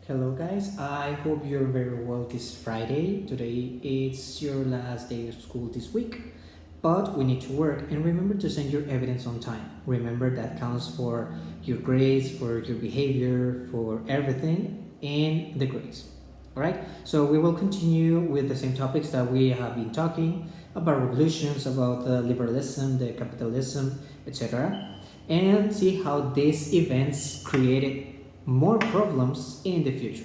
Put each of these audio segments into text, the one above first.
Hello, guys. I hope you're very well this Friday. Today it's your last day of school this week, but we need to work and remember to send your evidence on time. Remember that counts for your grades, for your behavior, for everything in the grades. All right. So we will continue with the same topics that we have been talking about revolutions, about the liberalism, the capitalism, etc., and see how these events created more problems in the future.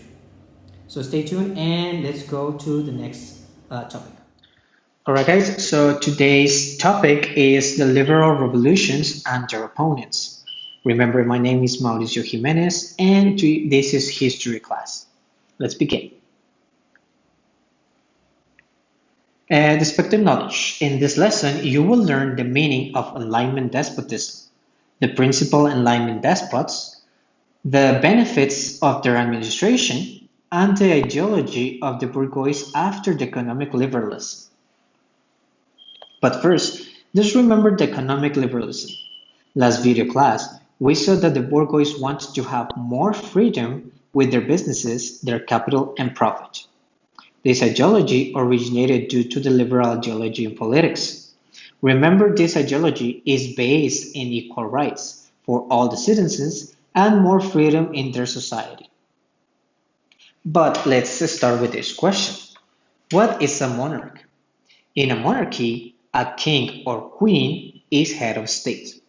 So stay tuned and let's go to the next topic. All right, guys. So today's topic is the liberal revolutions and their opponents. Remember, my name is Mauricio Jimenez, and this is history class. Let's begin. The Spectre knowledge. In this lesson, you will learn the meaning of Enlightenment despotism, the principal Enlightenment despots, the benefits of their administration, and the ideology of the bourgeois after the economic liberalism. But first, just remember the economic liberalism. Last video class, we saw that the bourgeois wanted to have more freedom with their businesses, their capital, and profit. This ideology originated due to the liberal ideology in politics. Remember, this ideology is based in equal rights for all the citizens and more freedom in their society. But let's start with this question. What is a monarch? In a monarchy, a king or queen is head of state.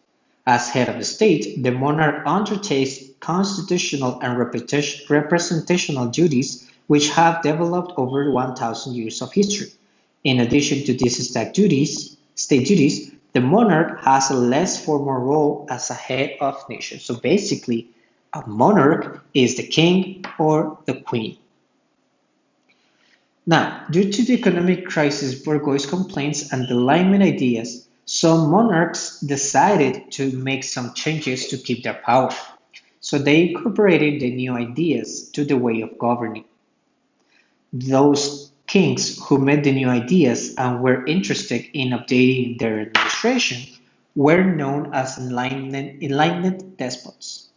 As head of the state, the monarch undertakes constitutional and representational duties which have developed over 1,000 years of history. In addition to these state duties, the monarch has a less formal role as a head of nation. So basically, a monarch is the king or the queen. Now, due to the economic crisis, bourgeois complaints, and alignment ideas, some monarchs decided to make some changes to keep their power. So they incorporated the new ideas to the way of governing. Those kings who met the new ideas and were interested in updating their administration were known as enlightenment despots.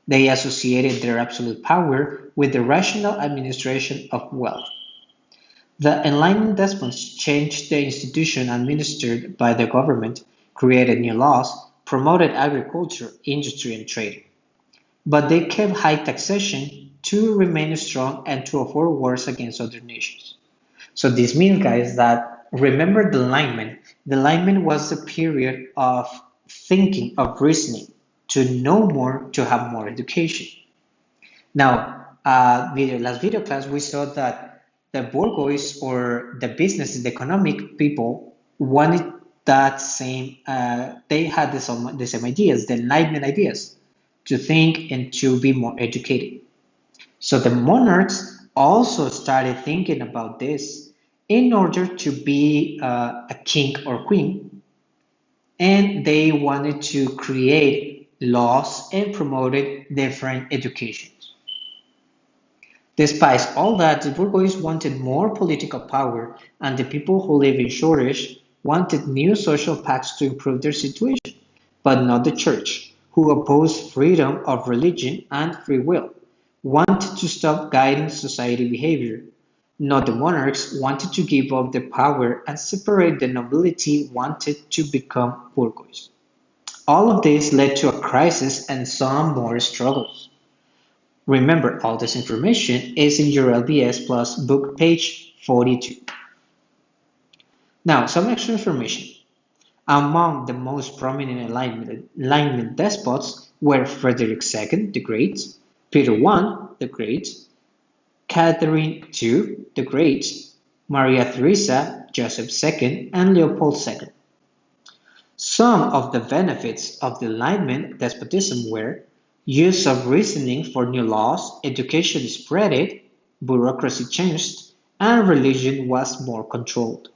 They associated their absolute power with the rational administration of wealth. The Enlightenment despots changed the institution administered by the government, created new laws, promoted agriculture, industry, and trade. But they kept high taxation to remain strong and to avoid wars against other nations. So this means, guys, that remember the Enlightenment. The Enlightenment was a period of thinking, of reasoning, to know more, to have more education. Now, last video class, we saw that the bourgeois or the business, the economic people wanted that same, they had the same ideas, the Enlightenment ideas, to think and to be more educated. So the monarchs also started thinking about this in order to be a king or queen, and they wanted to create laws and promoted different educations. Despite all that, the bourgeois wanted more political power, and the people who live in shortage wanted new social pacts to improve their situation, but not the church, who opposed freedom of religion and free will, wanted to stop guiding society behavior. Not the monarchs wanted to give up their power and separate the nobility wanted to become bourgeois. All of this led to a crisis and some more struggles. Remember, all this information is in your LBS Plus book page 42. Now, some extra information. Among the most prominent Enlightenment despots were Frederick II the Great, Peter I the Great, Catherine II the Great, Maria Theresa, Joseph II, and Leopold II. Some of the benefits of the Enlightenment despotism were use of reasoning for new laws, education spreaded, bureaucracy changed, and religion was more controlled.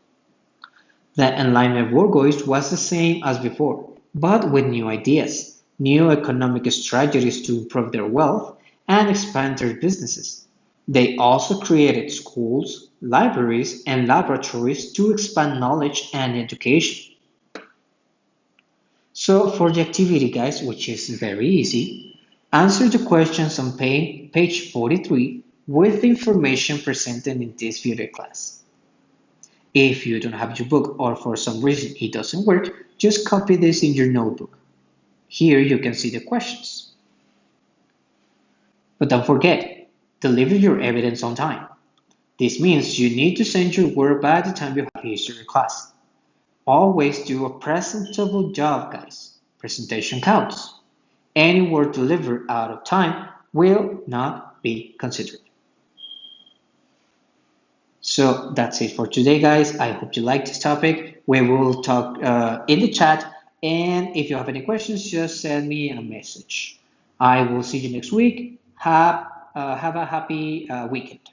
The Enlightenment bourgeois was the same as before, but with new ideas, new economic strategies to improve their wealth and expand their businesses. They also created schools, libraries, and laboratories to expand knowledge and education. So for the activity, guys, which is very easy, Answer the questions on page 43 with the information presented in this video class. If you don't have your book or for some reason it doesn't work, just copy this in your notebook. Here you can see the questions. But don't forget, deliver your evidence on time. This means you need to send your work by the time you have history class. Always do a presentable job, guys. Presentation counts. Any word delivered out of time will not be considered. So that's it for today, guys. I hope you liked this topic. We will talk in the chat. And if you have any questions, just send me a message. I will see you next week. Have a happy weekend.